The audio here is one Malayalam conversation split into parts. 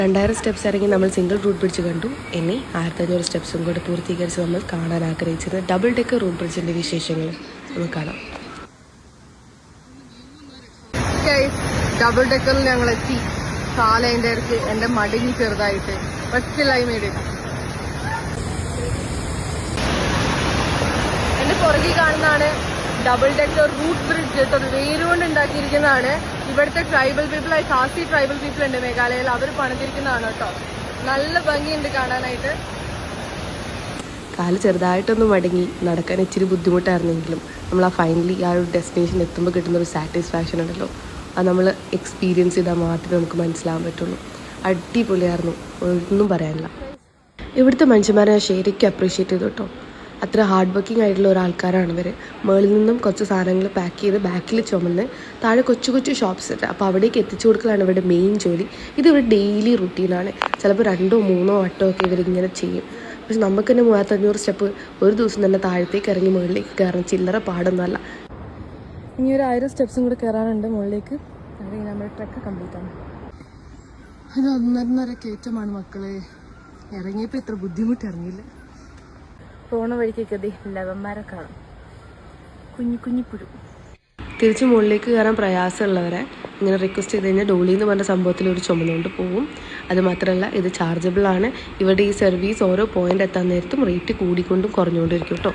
2000 സ്റ്റെപ്സ് ഇറങ്ങി നമ്മൾ സിംഗിൾ റൂട്ട് ബ്രിഡ്ജ് കണ്ടു. ഇനി 1500 സ്റ്റെപ്സും കൂടെ പൂർത്തീകരിച്ച് നമ്മൾ കാണാൻ ആഗ്രഹിച്ചത് ഡബിൾ ഡെക്കർ റൂട്ട് ബ്രിഡ്ജിൻ്റെ വിശേഷങ്ങൾ നമുക്ക് കാണാം. ഡബിൾ ഡെക്കറിൽ ഞങ്ങൾ എത്തി. കാലതിൻ്റെ അടുത്ത് എൻ്റെ മടങ്ങി ചെറുതായിട്ട് ഫസ്റ്റിലായി മേടിക്കും. എൻ്റെ പുറകിൽ കാണുന്നതാണ് ഡബിൾ ഡെക്കർ റൂട്ട് ബ്രിഡ്ജ്. വേരുകൊണ്ട് ഉണ്ടാക്കിയിരിക്കുന്നതാണ്. ഇവിടുത്തെ tribal people, Khasi tribal people ഉണ്ട് മേഘാലയയിൽ, അവർ പണിതിരിക്കുന്നതാണ് കേട്ടോ. നല്ല ഭംഗിയുണ്ട് കാണാനായിട്ട്. കാല് ചെറുതായിട്ടൊന്ന് മടങ്ങി നടക്കാൻ ഇച്ചിരി ബുദ്ധിമുട്ടായിരുന്നെങ്കിലും നമ്മൾ ഫൈനലി ആ ഒരു ഡെസ്റ്റിനേഷൻ എത്തുമ്പോൾ കിട്ടുന്നൊരു സാറ്റിസ്ഫാക്ഷൻ ഉണ്ടല്ലോ, അത് നമ്മൾ എക്സ്പീരിയൻസ് ചെയ്താൽ മാത്രമേ നമുക്ക് മനസ്സിലാവാൻ പറ്റുള്ളൂ. അടിപൊളിയായിരുന്നു, ഒന്നും പറയാനില്ല. ഇവിടുത്തെ മനുഷ്യന്മാരെ ശരിക്കും അപ്രീഷിയേറ്റ് ചെയ്തു കേട്ടോ. അത്ര ഹാർഡ് വർക്കിംഗ് ആയിട്ടുള്ള ഒരാൾക്കാരാണ് ഇവർ. മുകളിൽ നിന്നും കുറച്ച് സാധനങ്ങൾ പാക്ക് ചെയ്ത് ബാക്കിൽ ചുമന്ന് താഴെ കൊച്ചു കൊച്ചു ഷോപ്സ് ഉണ്ട്. അപ്പോൾ അവിടേക്ക് എത്തിച്ചു കൊടുക്കലാണ് ഇവരുടെ മെയിൻ ജോലി. ഇത് ഇവരുടെ ഡെയിലി റുട്ടീനാണ്. ചിലപ്പോൾ 2 or 3 വട്ടമോ ഒക്കെ ഇവരിങ്ങനെ ചെയ്യും. പക്ഷെ നമുക്ക് തന്നെ 3500 സ്റ്റെപ്പ് ഒരു ദിവസം തന്നെ താഴത്തേക്ക് ഇറങ്ങി മുകളിലേക്ക് കയറാൻ ചില്ലറ പാടൊന്നുമല്ല. ഇനി ഒരു 1000 സ്റ്റെപ്സും കൂടെ കയറാനുണ്ട് മുകളിലേക്ക്. അല്ലെങ്കിൽ നമ്മുടെ ട്രെക്ക് കംപ്ലീറ്റ് ആണ്. അത് 1.5 കയറ്റമാണ് മക്കളെ. ഇറങ്ങിയപ്പോൾ ഇത്ര ബുദ്ധിമുട്ട് ഇറങ്ങിയില്ല. പോണ വഴിക്കൊക്കെ ലവന്മാരെ കാണും, കുഞ്ഞു കുഞ്ഞു പുഴു. തിരിച്ച് മുകളിലേക്ക് കയറാൻ പ്രയാസമുള്ളവരെ ഇങ്ങനെ റിക്വസ്റ്റ് ചെയ്ത് കഴിഞ്ഞാൽ ഡോളി എന്ന് പറഞ്ഞ സംഭവത്തിൽ ഒരു ചുമന്നുകൊണ്ട് പോകും. അതുമാത്രമല്ല ഇത് ചാർജബിൾ ആണ്. ഇവിടെ ഈ സർവീസ് ഓരോ പോയിന്റ് എത്താൻ നേരത്തും റേറ്റ് കൂടിക്കൊണ്ടും കുറഞ്ഞുകൊണ്ടിരിക്കും കേട്ടോ.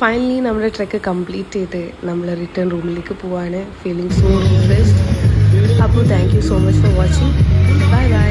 ഫൈനലി നമ്മുടെ ട്രെക്ക് കംപ്ലീറ്റ് ചെയ്ത് നമ്മൾ റിട്ടേൺ റൂമിലേക്ക് പോവാണ്. Feeling so refreshed. അപ്പോൾ thank you so much for watching. Bye by.